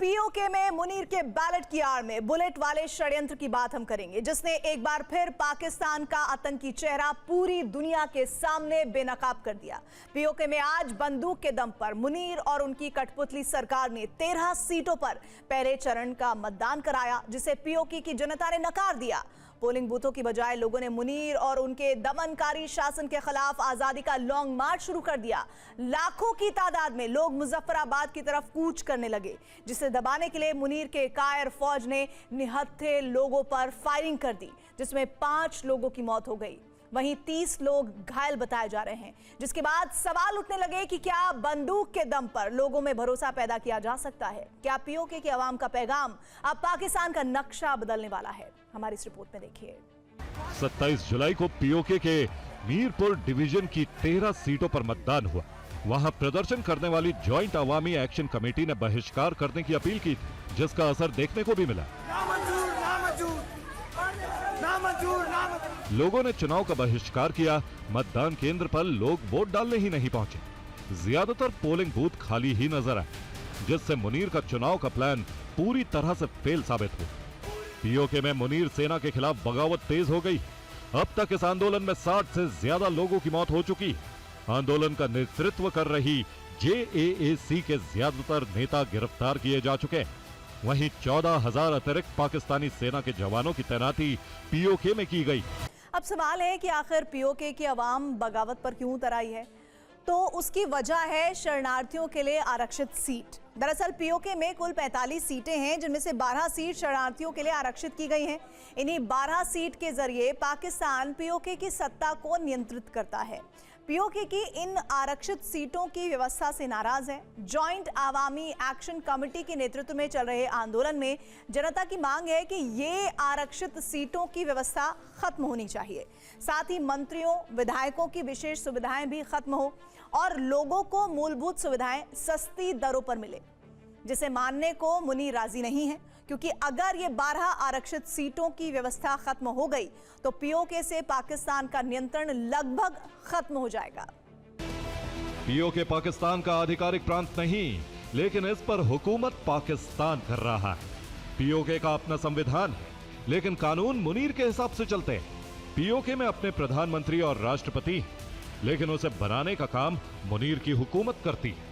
PoK में मुनीर के ballot की आड़ में बुलेट वाले षड्यंत्र की बात हम करेंगे, जिसने एक बार फिर पाकिस्तान का आतंकी चेहरा पूरी दुनिया के सामने बेनकाब कर दिया। पीओके में आज बंदूक के दम पर मुनीर और उनकी कठपुतली सरकार ने 13 सीटों पर पहले चरण का मतदान कराया, जिसे पीओके की जनता ने नकार दिया। पोलिंग बूथों की बजाय लोगों ने मुनीर और उनके दमनकारी शासन के खिलाफ आजादी का लॉन्ग मार्च शुरू कर दिया। लाखों की तादाद में लोग मुजफ्फराबाद की तरफ कूच करने लगे, जिसे दबाने के लिए मुनीर के कायर फौज ने निहत्थे लोगों पर फायरिंग कर दी, जिसमें 5 लोगों की मौत हो गई। वहीं 30 लोग घायल बताए जा रहे हैं, जिसके बाद सवाल उठने लगे कि क्या बंदूक के दम पर लोगों में भरोसा पैदा किया जा सकता है? क्या पीओके की आवाम का पैगाम अब पाकिस्तान का नक्शा बदलने वाला है? हमारी इस रिपोर्ट में देखिए। 27 जुलाई को पीओके के मीरपुर डिवीजन की 13 सीटों पर मतदान हुआ। वहां प्रदर्शन करने वाली ज्वाइंट अवामी एक्शन कमेटी ने बहिष्कार करने की अपील की थी, जिसका असर देखने को भी मिला। लोगों ने चुनाव का बहिष्कार किया। मतदान केंद्र पर लोग वोट डालने ही नहीं पहुंचे। ज्यादातर पोलिंग बूथ खाली ही नजर आए, जिससे मुनीर का चुनाव का प्लान पूरी तरह से फेल साबित हुआ। पीओके में मुनीर सेना के खिलाफ बगावत तेज हो गई। अब तक इस आंदोलन में 60 से ज्यादा लोगों की मौत हो चुकी। आंदोलन का नेतृत्व कर रही JAAC के ज्यादातर नेता गिरफ्तार किए जा चुके। वहीं 14,000 अतिरिक्त पाकिस्तानी सेना के जवानों की तैनाती पीओके में की गई। अब सवाल है कि आखिर पीओके की आवाम बगावत पर क्यों उतर आई है? तो उसकी वजह है शरणार्थियों के लिए आरक्षित सीट। दरअसल पीओके में कुल 45 सीटें हैं, जिनमें से 12 सीट शरणार्थियों के लिए आरक्षित की गई हैं। इन्हीं 12 सीट के जरिए पाकिस्तान पीओके की सत्ता को नियंत्रित करता है। पीओके की इन आरक्षित सीटों की व्यवस्था से नाराज है। जॉइंट आवामी एक्शन कमेटी के नेतृत्व में चल रहे आंदोलन में जनता की मांग है कि ये आरक्षित सीटों की व्यवस्था खत्म होनी चाहिए। साथ ही मंत्रियों, विधायकों की विशेष सुविधाएं भी खत्म हो और लोगों को मूलभूत सुविधाएं सस्ती दरों पर मिले, जिसे मानने को मुनीर राजी नहीं है, क्योंकि अगर ये 12 आरक्षित सीटों की व्यवस्था खत्म हो गई तो पीओके से पाकिस्तान का नियंत्रण लगभग खत्म हो जाएगा। पीओके पाकिस्तान का आधिकारिक प्रांत नहीं, लेकिन इस पर हुकूमत पाकिस्तान कर रहा है। पीओके का अपना संविधान है, लेकिन कानून मुनीर के हिसाब से चलते हैं। पीओके में अपने प्रधानमंत्री और राष्ट्रपति, लेकिन उसे बनाने का काम मुनीर की हुकूमत करती है।